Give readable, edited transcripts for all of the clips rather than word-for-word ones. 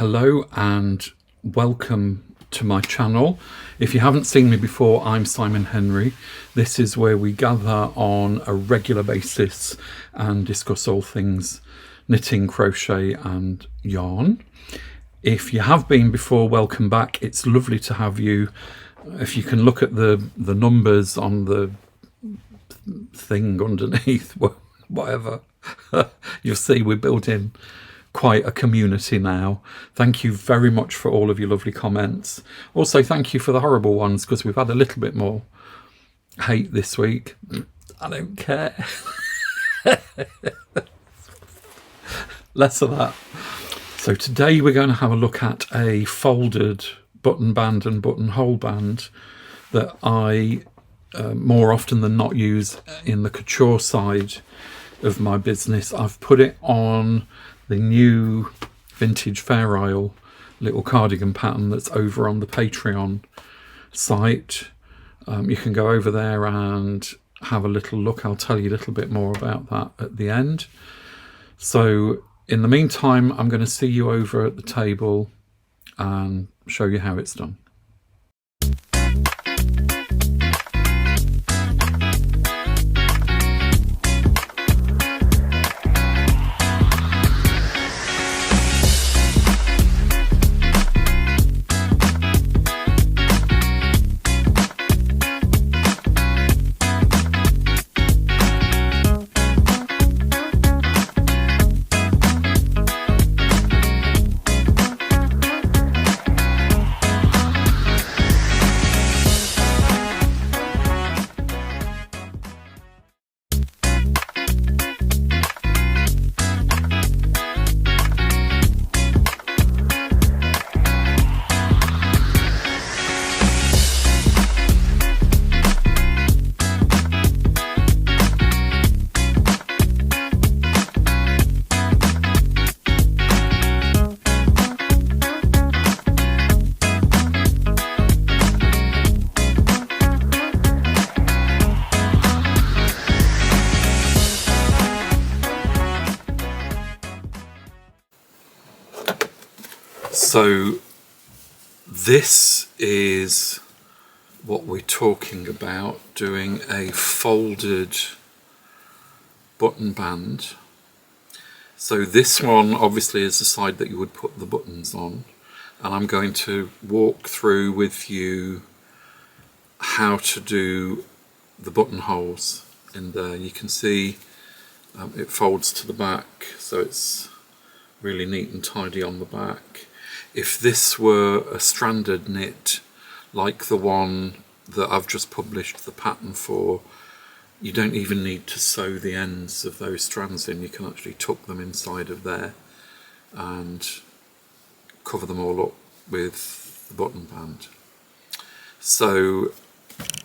Hello and welcome to my channel. If you haven't seen me before, I'm Simon Henry. This is where we gather on a regular basis and discuss all things knitting, crochet and yarn. If you have been before, welcome back. It's lovely to have you. If you can look at the numbers on the thing underneath, whatever, you'll see we're building quite a community now. Thank you very much for all of your lovely comments. Also, thank you for the horrible ones, because we've had a little bit more hate this week. I don't care. Less of that. So today we're going to have a look at a folded button band and buttonhole band that I more often than not use in the couture side of my business. I've put it on the new vintage Fair Isle little cardigan pattern that's over on the Patreon site. You can go over there and have a little look. I'll tell you a little bit more about that at the end. So in the meantime, I'm going to see you over at the table and show you how it's done. So this is what we're talking about, doing a folded button band. So this one obviously is the side that you would put the buttons on, and I'm going to walk through with you how to do the buttonholes in there. You can see it folds to the back, so it's really neat and tidy on the back. If this were a stranded knit like the one that I've just published the pattern for, you don't even need to sew the ends of those strands in. You can actually tuck them inside of there and cover them all up with the button band. So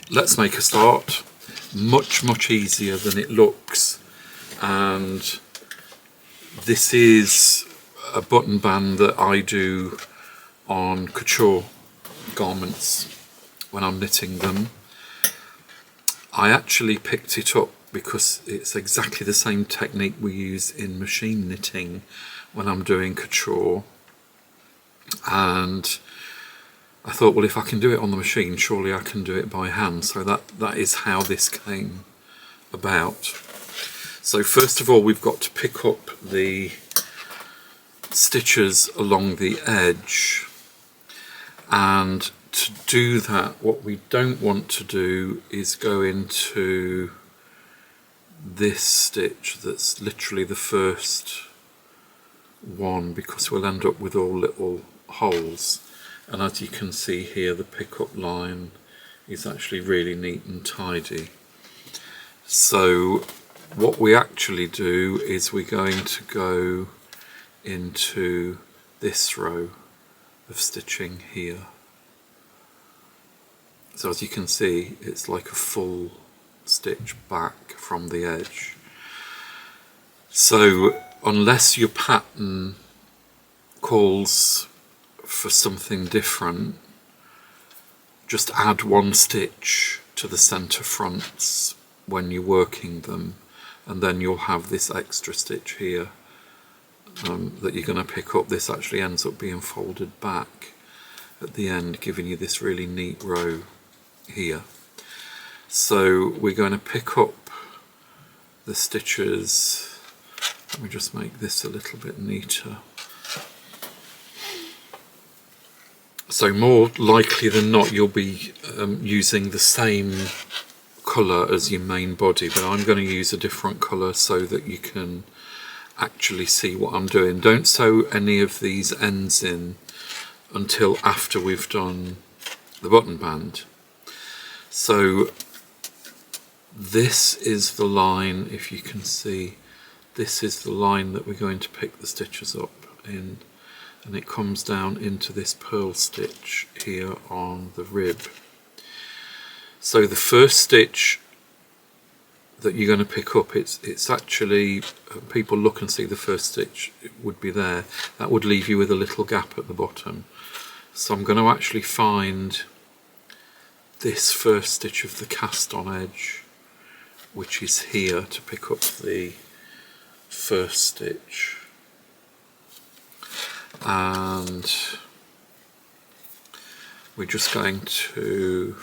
let's make a start. Much easier than it looks, and this is a button band that I do on couture garments when I'm knitting them. I actually picked it up because it's exactly the same technique we use in machine knitting when I'm doing couture, and I thought, well, if I can do it on the machine, surely I can do it by hand. So that is how this came about. So first of all, we've got to pick up the stitches along the edge, and to do that, what we don't want to do is go into this stitch that's literally the first one, because we'll end up with all little holes. And as you can see here, the pickup line is actually really neat and tidy. So what we actually do is we're going to go into this row of stitching here. So as you can see, it's like a full stitch back from the edge. So unless your pattern calls for something different, just add one stitch to the center fronts when you're working them, and then you'll have this extra stitch here that you're going to pick up, this actually ends up being folded back at the end, giving you this really neat row here. So we're going to pick up the stitches. Let me just make this a little bit neater. So more likely than not you'll be using the same colour as your main body, but I'm going to use a different colour so that you can actually see what I'm doing. Don't sew any of these ends in until after we've done the button band. So this is the line, if you can see, this is the line that we're going to pick the stitches up in, and it comes down into this purl stitch here on the rib. So the first stitch that you're going to pick up, it's actually, people look and see the first stitch, it would be there. That would leave you with a little gap at the bottom. So I'm going to actually find this first stitch of the cast on edge, which is here, to pick up the first stitch. And we're just going to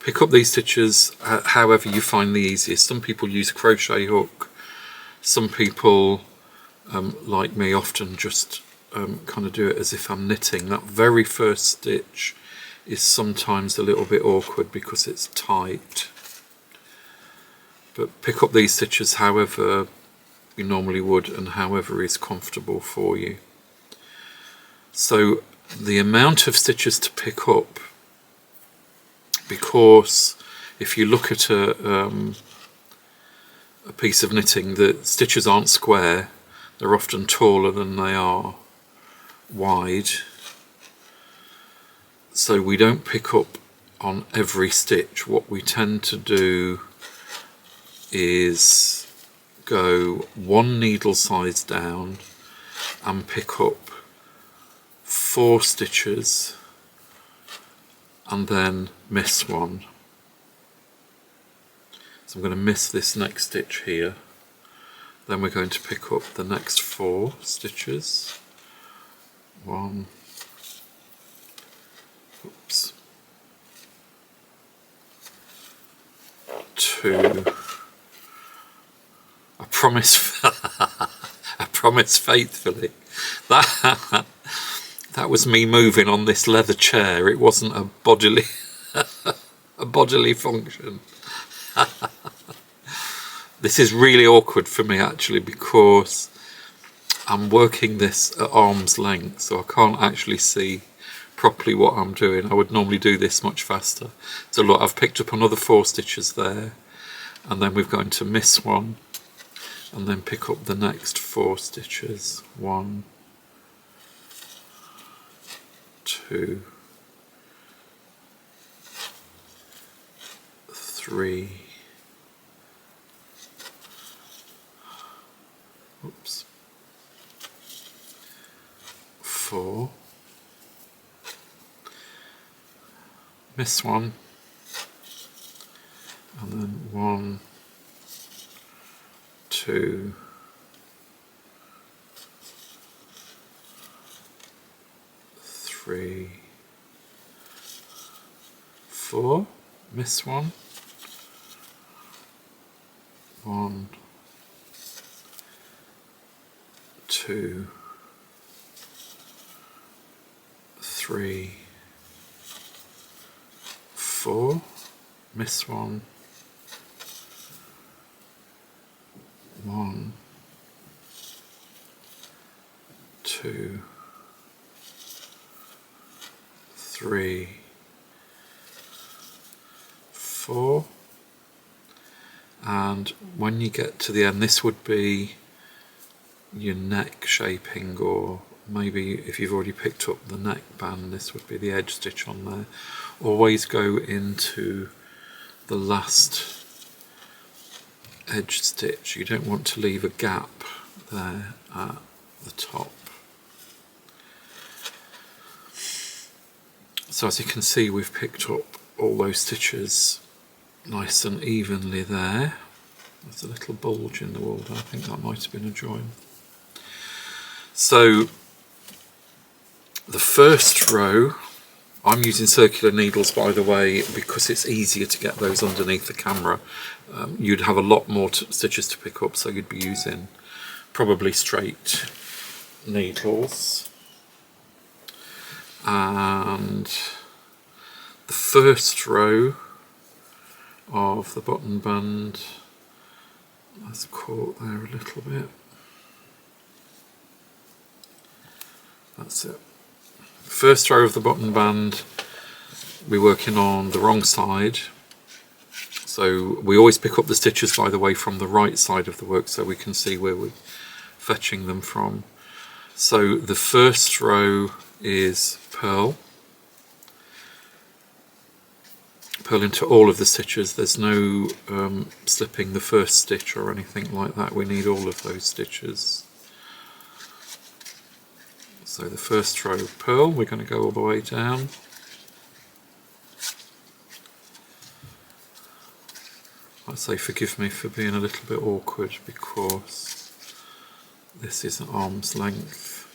pick up these stitches however you find the easiest. Some people use a crochet hook, some people like me often just kind of do it as if I'm knitting. That very first stitch is sometimes a little bit awkward because it's tight, but pick up these stitches however you normally would and however is comfortable for you. So the amount of stitches to pick up, because if you look at a piece of knitting, the stitches aren't square, they're often taller than they are wide, so we don't pick up on every stitch. What we tend to do is go one needle size down and pick up 4 stitches and then miss one. So I'm going to miss this next stitch here, then we're going to pick up the next 4 stitches. 1, oops, 2, I promise I promise faithfully that was me moving on this leather chair. It wasn't a bodily a bodily function. This is really awkward for me actually, because I'm working this at arm's length, so I can't actually see properly what I'm doing. I would normally do this much faster. So look, I've picked up another 4 stitches there, and then we're going to miss one and then pick up the next 4 stitches. 1, 2, 3, oops, 4, miss one, and then 1, 2, 3, 4, miss one, 1, 2, 3, 4, miss one, 1, 2, 3, 4, and when you get to the end, this would be your neck shaping, or maybe if you've already picked up the neck band, this would be the edge stitch on there. Always go into the last edge stitch. You don't want to leave a gap there at the top. So as you can see, we've picked up all those stitches nice and evenly there. There's a little bulge in the wool, I think that might have been a join. So the first row, I'm using circular needles, by the way, because it's easier to get those underneath the camera. You'd have a lot more stitches to pick up, so you'd be using probably straight needles. And the first row of the button band, that's caught there a little bit. That's it. First row of the button band, we're working on the wrong side. So we always pick up the stitches, by the way, from the right side of the work so we can see where we're fetching them from. So the first row is purl. Purl into all of the stitches. There's no slipping the first stitch or anything like that. We need all of those stitches. So the first row purl, we're going to go all the way down. I'd say forgive me for being a little bit awkward because this is an arm's length.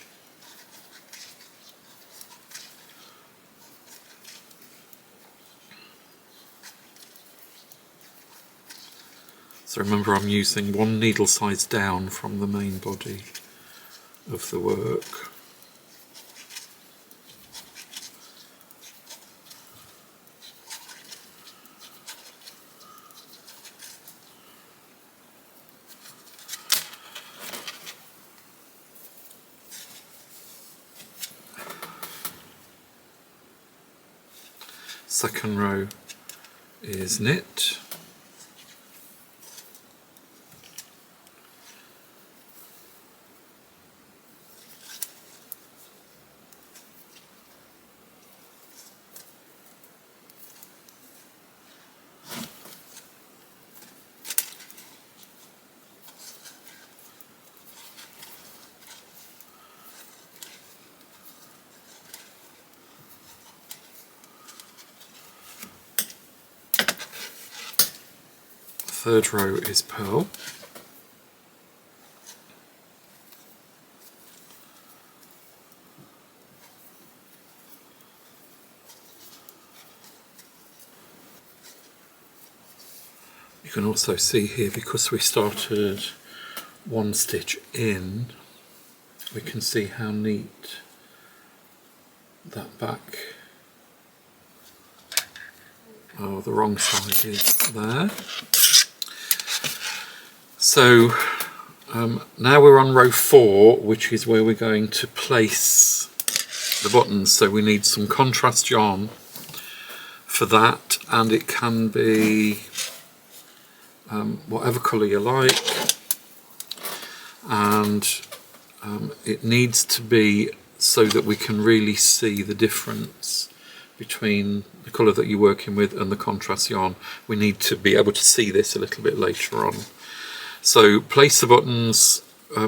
So remember, I'm using one needle size down from the main body of the work. Second row is knit. Third row is purl. You can also see here, because we started one stitch in, we can see how neat that back, oh, the wrong side is there. So now we're on row 4, which is where we're going to place the buttons. So we need some contrast yarn for that, and it can be whatever colour you like, and it needs to be so that we can really see the difference between the colour that you're working with and the contrast yarn. We need to be able to see this a little bit later on. So place the buttons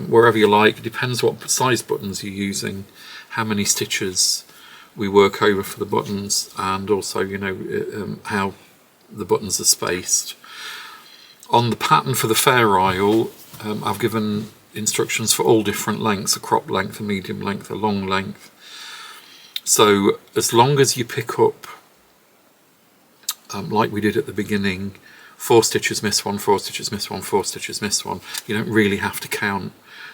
wherever you like. It depends what size buttons you're using, how many stitches we work over for the buttons, and also, you know, how the buttons are spaced. On the pattern for the fair isle, I've given instructions for all different lengths: a crop length, a medium length, a long length. So as long as you pick up, like we did at the beginning, 4 stitches miss one, 4 stitches miss one, 4 stitches miss one, you don't really have to count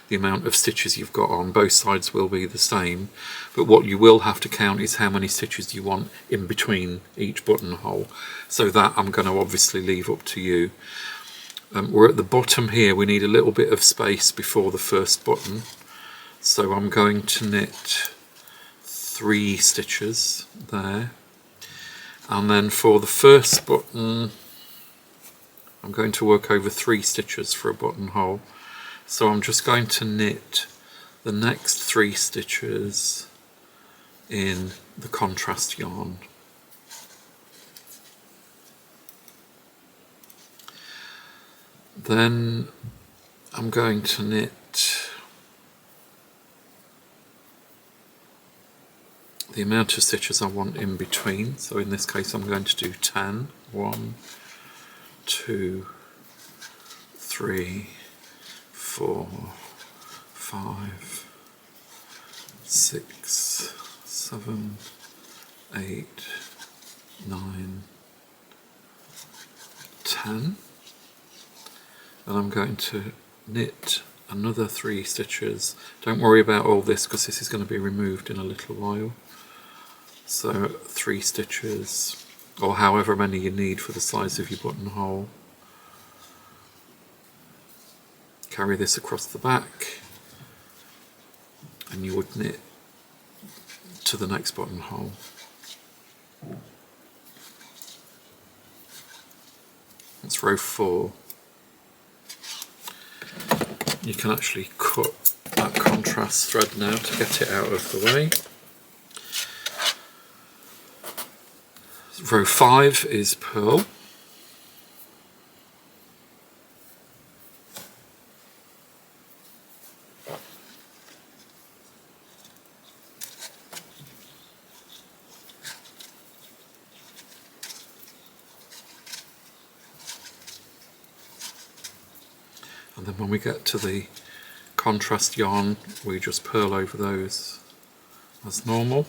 the amount of stitches you've got on. Both sides will be the same, but what you will have to count is how many stitches you want in between each buttonhole. So that I'm going to obviously leave up to you. We're at the bottom here. We need a little bit of space before the first button, so I'm going to knit 3 stitches there, and then for the first button I'm going to work over 3 stitches for a buttonhole. So I'm just going to knit the next 3 stitches in the contrast yarn. Then I'm going to knit the amount of stitches I want in between. So in this case I'm going to do 10. 1, 2, 3, 4, 5, 6, 7, 8, 9, 10, and I'm going to knit another 3 stitches. Don't worry about all this because this is going to be removed in a little while. So 3 stitches, or however many you need for the size of your buttonhole. Carry this across the back and you would knit to the next buttonhole. That's row 4. You can actually cut that contrast thread now to get it out of the way. Row 5 is purl. And then when we get to the contrast yarn, we just purl over those as normal.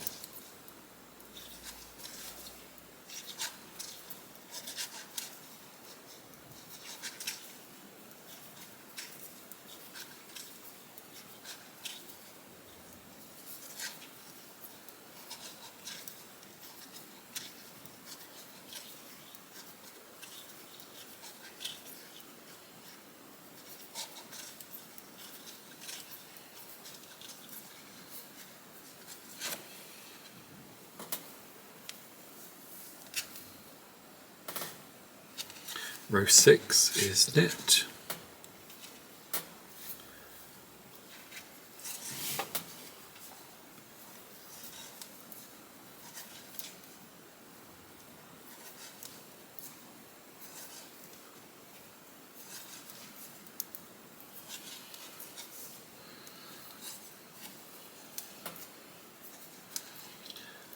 Row 6 is knit.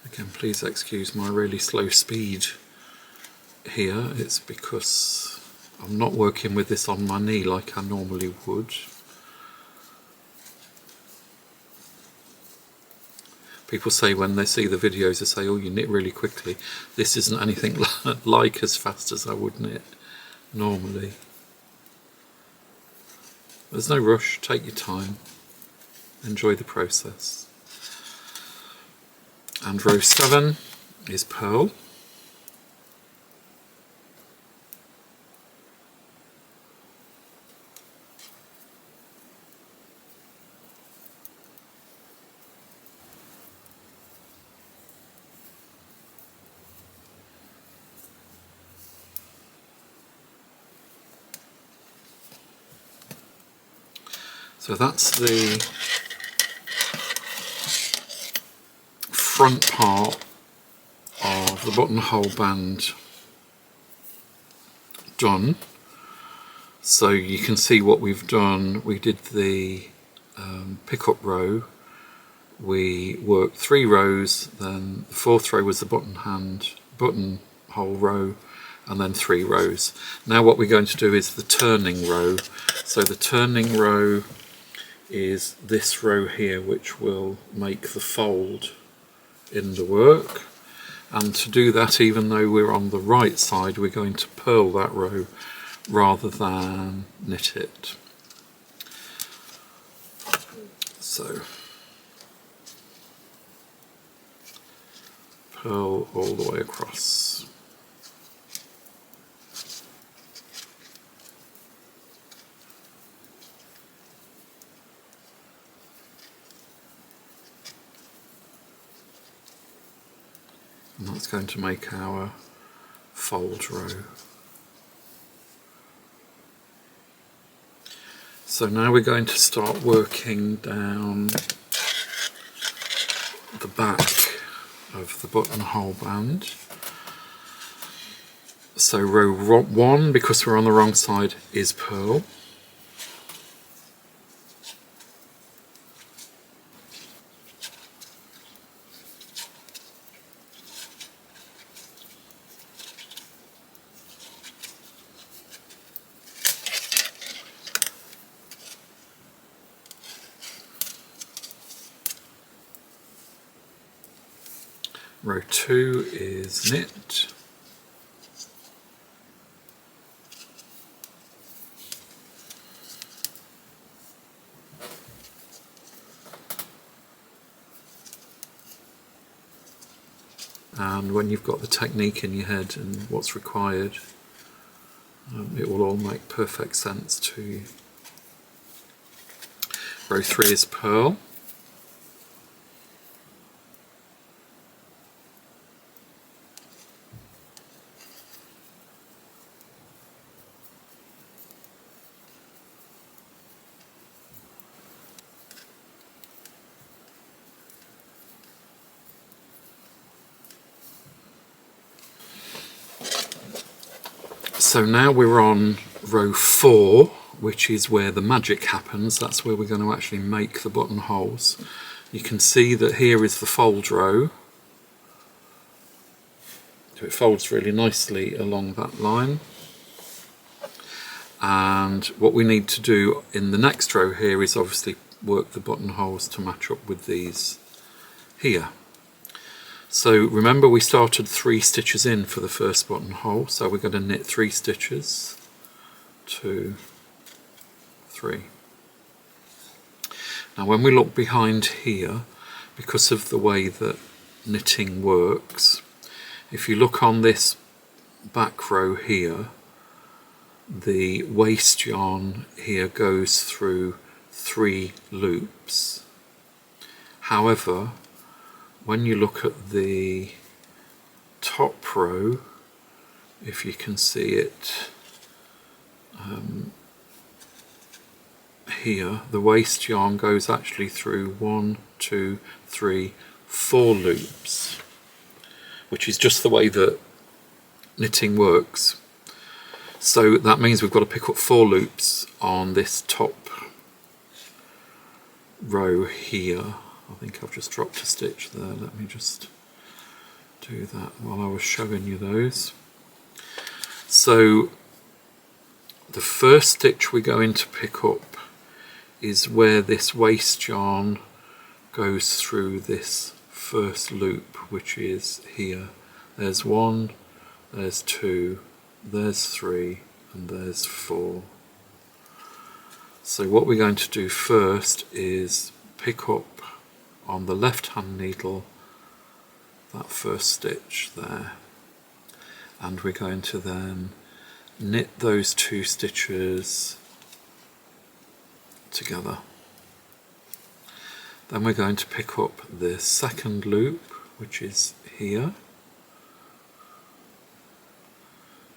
Again, please excuse my really slow speed here. It's because I'm not working with this on my knee like I normally would. People say when they see the videos, they say, oh, you knit really quickly. This isn't anything like as fast as I would knit normally. There's no rush, take your time, enjoy the process. And row 7 is purl. So that's the front part of the buttonhole band done. So you can see what we've done. We did the pickup row, we worked 3 rows, then the 4th row was the buttonhole row, and then 3 rows. Now what we're going to do is the turning row. So the turning row is this row here, which will make the fold in the work. And to do that, even though we're on the right side, we're going to purl that row rather than knit it. So purl all the way across. And that's going to make our fold row. So now we're going to start working down the back of the buttonhole band. So row 1, because we're on the wrong side, is purl. Row 2 is knit. And when you've got the technique in your head and what's required, it will all make perfect sense to you. Row 3 is purl. So now we're on row 4, which is where the magic happens. That's where we're going to actually make the buttonholes. You can see that here is the fold row. So it folds really nicely along that line. And what we need to do in the next row here is obviously work the buttonholes to match up with these here. So remember, we started 3 stitches in for the first buttonhole, so we're going to knit 3 stitches, 2, 3. Now when we look behind here, because of the way that knitting works, if you look on this back row here, the waste yarn here goes through 3 loops. However, when you look at the top row, if you can see it here, the waste yarn goes actually through 1, 2, 3, 4 loops, which is just the way that knitting works. So that means we've got to pick up 4 loops on this top row here. I think I've just dropped a stitch there. Let me just do that while I was showing you those. So the first stitch we're going to pick up is where this waste yarn goes through this first loop, which is here. There's 1, there's 2, there's 3, and there's 4. So what we're going to do first is pick up on the left hand needle that first stitch there, and we're going to then knit those 2 stitches together. Then we're going to pick up the second loop, which is here.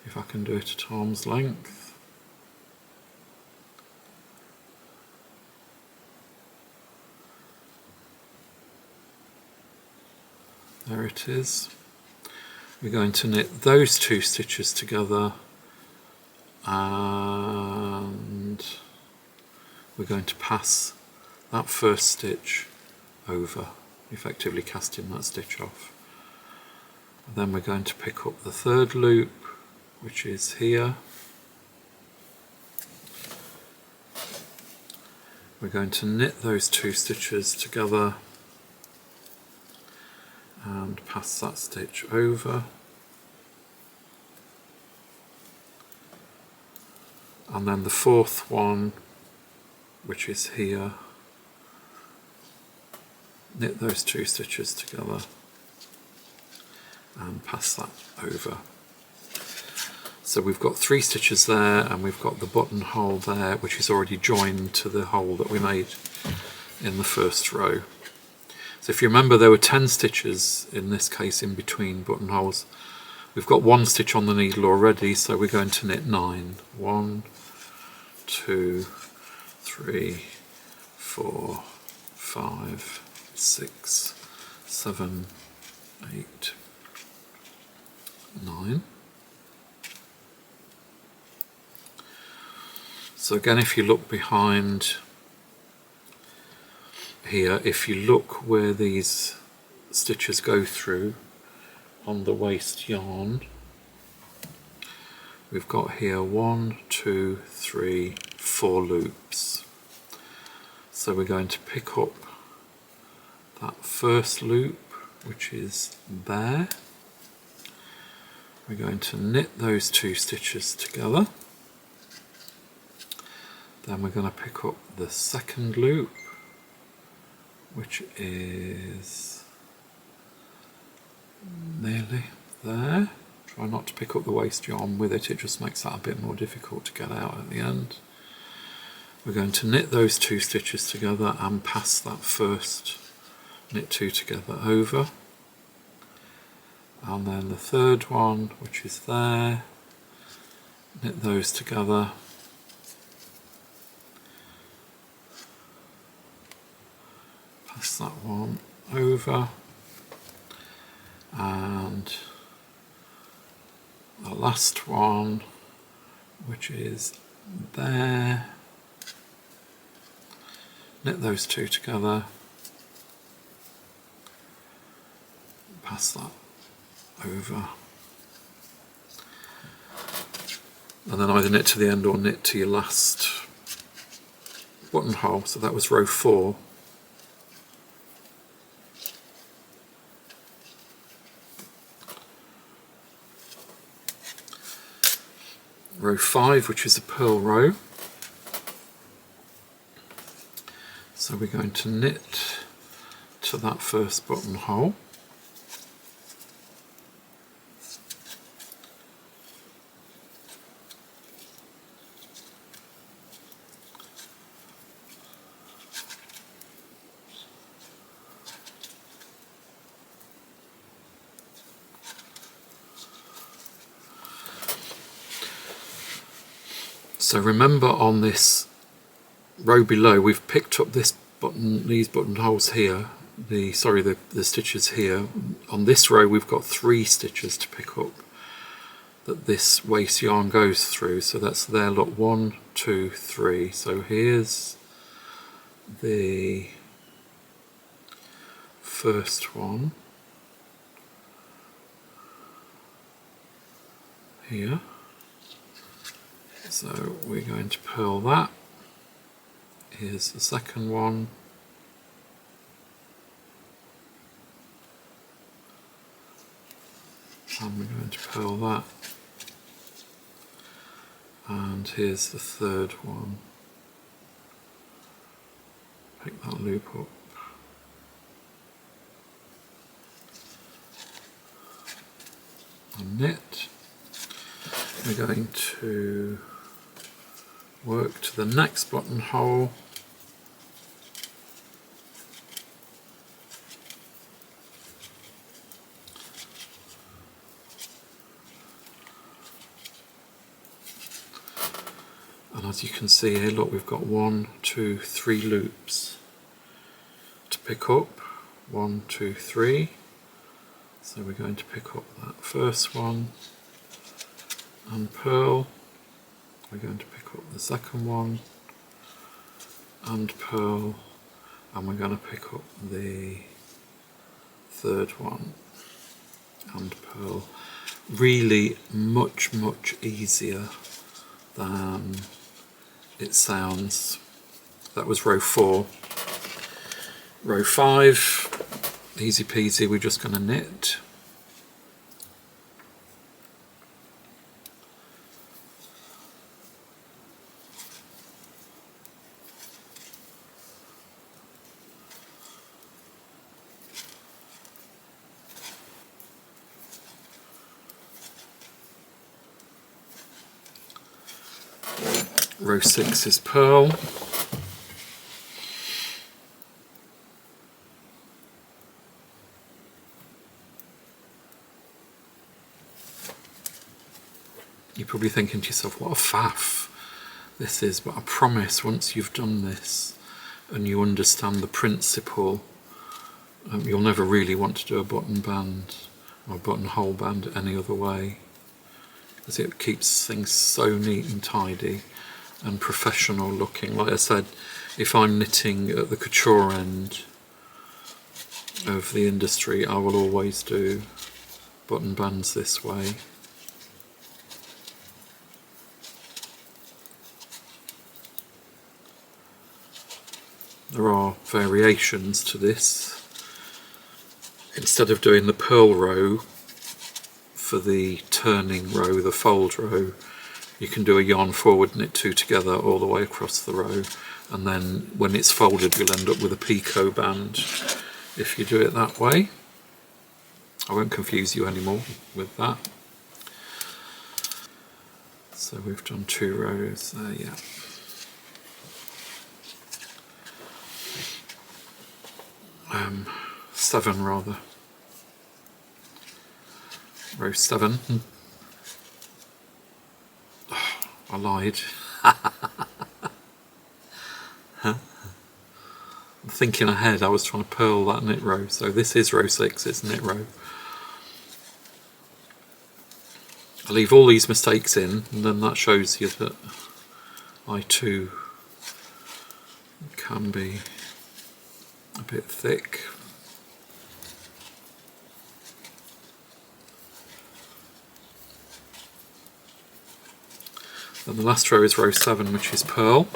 If I can do it at arm's length. There it is. We're going to knit those 2 stitches together, and we're going to pass that first stitch over, effectively casting that stitch off. And then we're going to pick up the third loop, which is here. We're going to knit those 2 stitches together and pass that stitch over, and then the fourth one, which is here, knit those 2 stitches together and pass that over. So we've got 3 stitches there, and we've got the buttonhole there, which is already joined to the hole that we made in the first row. So if you remember, there were 10 stitches in this case in between buttonholes. We've got 1 stitch on the needle already, so we're going to knit 9. 1, 2, 3, 4, 5, 6, 7, 8, 9. So again, if you look behind here, if you look where these stitches go through on the waste yarn, we've got here 1, 2, 3, 4 loops. So we're going to pick up that first loop, which is there. We're going to knit those 2 stitches together. Then we're going to pick up the second loop, which is nearly there. Try not to pick up the waste yarn with it, it just makes that a bit more difficult to get out at the end. We're going to knit those 2 stitches together and pass that first knit 2 together over. And then the third one, which is there, knit those together. Pass that one over. And the last one, which is there, knit those 2 together, pass that over, and then either knit to the end or knit to your last buttonhole. So that was row 4. Row 5, which is a purl row. So we're going to knit to that first buttonhole. So remember, on this row below we've picked up these buttonholes here, the stitches here. On this row we've got 3 stitches to pick up that this waste yarn goes through, so that's there, look, 1, 2, 3. So here's the first one here. So we're going to purl that. Here's the second one. And we're going to purl that. And here's the third one. Pick that loop up. And knit. We're going to work to the next buttonhole. And as you can see here, look, we've got 1, 2, 3 loops to pick up. 1, 2, 3. So we're going to pick up that first one and purl. We're going to pick up the second one and purl, and we're going to pick up the third one and purl. Really much easier than it sounds. That was row 4. Row 5, easy peasy, we're just going to knit. Row 6 is purl. You're probably thinking to yourself, what a faff this is, but I promise once you've done this and you understand the principle, you'll never really want to do a button band or buttonhole band any other way, because it keeps things so neat and tidy and professional looking. Like I said, if I'm knitting at the couture end of the industry, I will always do button bands this way. There are variations to this. instead of doing the purl row for the turning row, the fold row, you can do a yarn forward, knit 2 together all the way across the row, and then when it's folded you'll end up with a picot band if you do it that way. I won't confuse you anymore with that. So we've done 2 rows there, yeah. Seven rather. Row 7. Oh, I lied. Thinking ahead, I was trying to purl that knit row. So this is row 6, it's knit row. I leave all these mistakes in, and then that shows you that I too can be a bit thick. Then the last row is row 7, which is purl.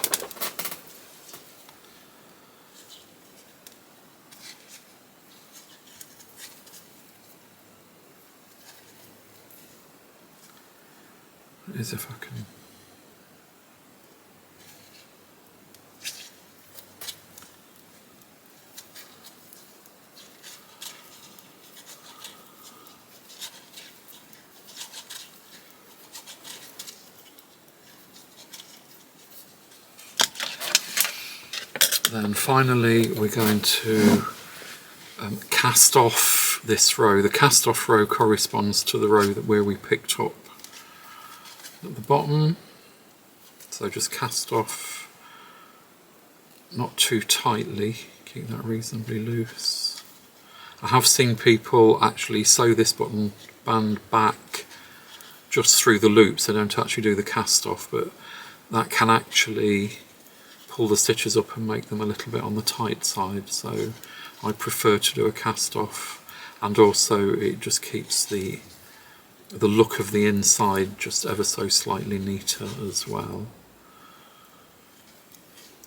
As if I can. Then finally we're going to cast off this row. The cast off row corresponds to the row where we picked up at the bottom, so just cast off, not too tightly, keep that reasonably loose. I have seen people actually sew this button band back just through the loops, they don't actually do the cast off, but that can actually pull the stitches up and make them a little bit on the tight side, so I prefer to do a cast off, and also it just keeps the look of the inside just ever so slightly neater as well.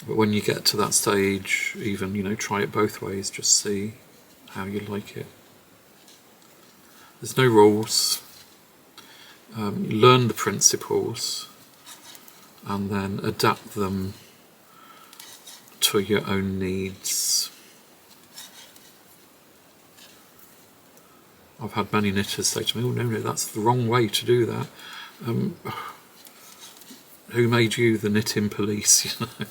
But when you get to that stage, even, you know, try it both ways, just see how you like it. There's no rules. Learn the principles and then adapt them to your own needs. I've had many knitters say to me, oh no, that's the wrong way to do that. Who made you the knitting police, you know?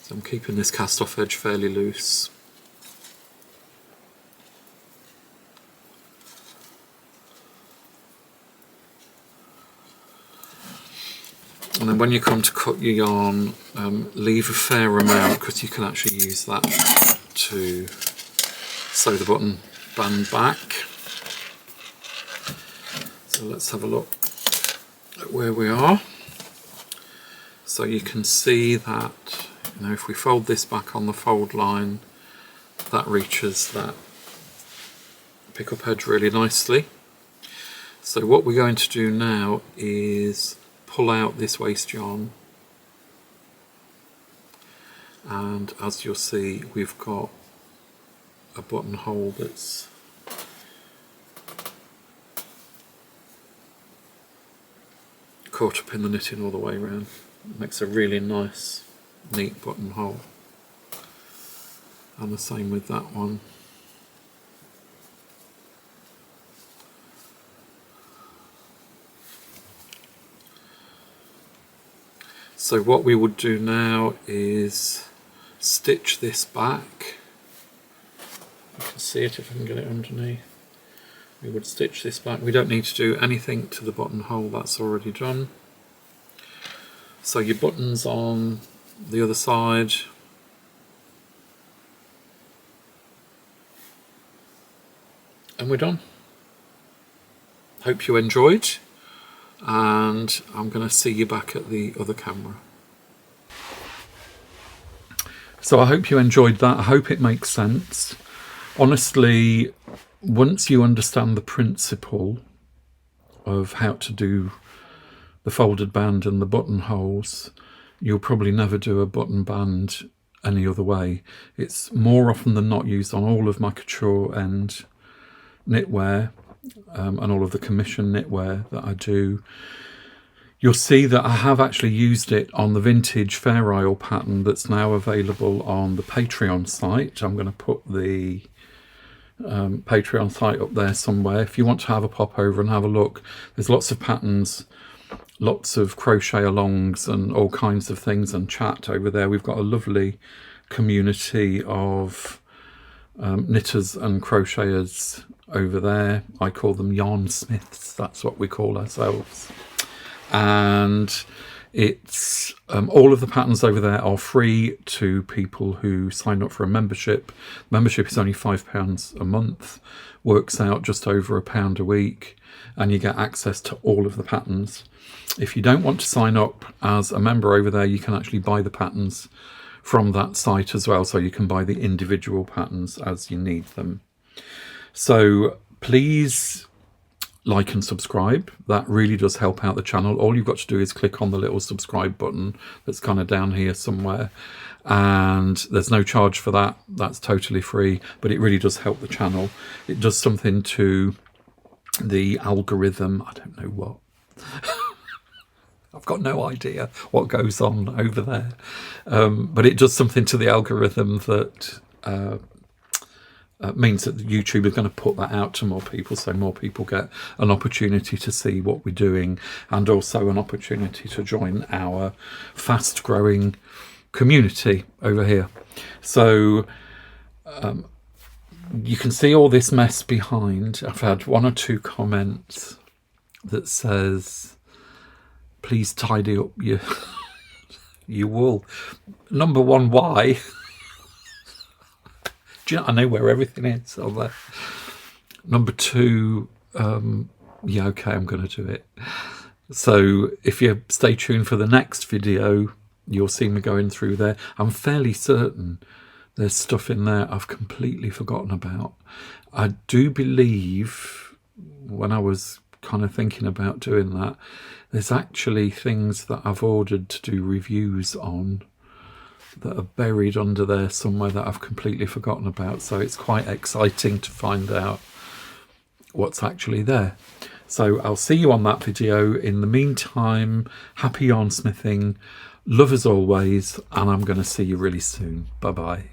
So I'm keeping this cast off edge fairly loose. And then when you come to cut your yarn, leave a fair amount, because you can actually use that to sew the button band back. So let's have a look at where we are. So you can see that, you know, if we fold this back on the fold line, that reaches that pick up edge really nicely. So what we're going to do now is pull out this waste yarn, and as you'll see, we've got a buttonhole that's caught up in the knitting all the way around. It makes a really nice, neat buttonhole, and the same with that one. So what we would do now is stitch this back. You can see it if I can get it underneath. We would stitch this back. We don't need to do anything to the buttonhole, that's already done. So your button's on the other side. And we're done. Hope you enjoyed. and I'm going to see you back at the other camera. So I hope you enjoyed that. I hope it makes sense. Honestly, once you understand the principle of how to do the folded band and the buttonholes, you'll probably never do a button band any other way. It's more often than not used on all of my couture and knitwear, and all of the commission knitwear that I do. You'll see that I have actually used it on the vintage Fair Isle pattern that's now available on the Patreon site. I'm going to put the Patreon site up there somewhere if you want to have a pop over and have a look. There's lots of patterns, lots of crochet alongs and all kinds of things, and chat over there. We've got a lovely community of knitters and crocheters over there. I call them yarn smiths, that's what we call ourselves. And it's all of the patterns over there are free to people who sign up for a membership. Membership is only £5 a month, works out just over £1 a week, and you get access to all of the patterns. If you don't want to sign up as a member over there, you can actually buy the patterns from that site as well, so you can buy the individual patterns as you need them. So please like and subscribe. That really does help out the channel. All you've got to do is click on the little subscribe button that's kind of down here somewhere, and there's no charge for that. That's totally free, but it really does help the channel. It does something to the algorithm. I don't know what. I've got no idea what goes on over there, but it does something to the algorithm that means that YouTube is going to put that out to more people, so more people get an opportunity to see what we're doing, and also an opportunity to join our fast growing community over here. So you can see all this mess behind. I've had 1 or 2 comments that says, please tidy up your your wool. Number one, why? Do you know, I know where everything is on there. Number 2, yeah, okay, I'm going to do it. So if you stay tuned for the next video, you'll see me going through there. I'm fairly certain there's stuff in there I've completely forgotten about. I do believe, when I was kind of thinking about doing that, there's actually things that I've ordered to do reviews on that are buried under there somewhere that I've completely forgotten about. So it's quite exciting to find out what's actually there. So I'll see you on that video. In the meantime, happy yarnsmithing, love as always, and I'm going to see you really soon. Bye bye.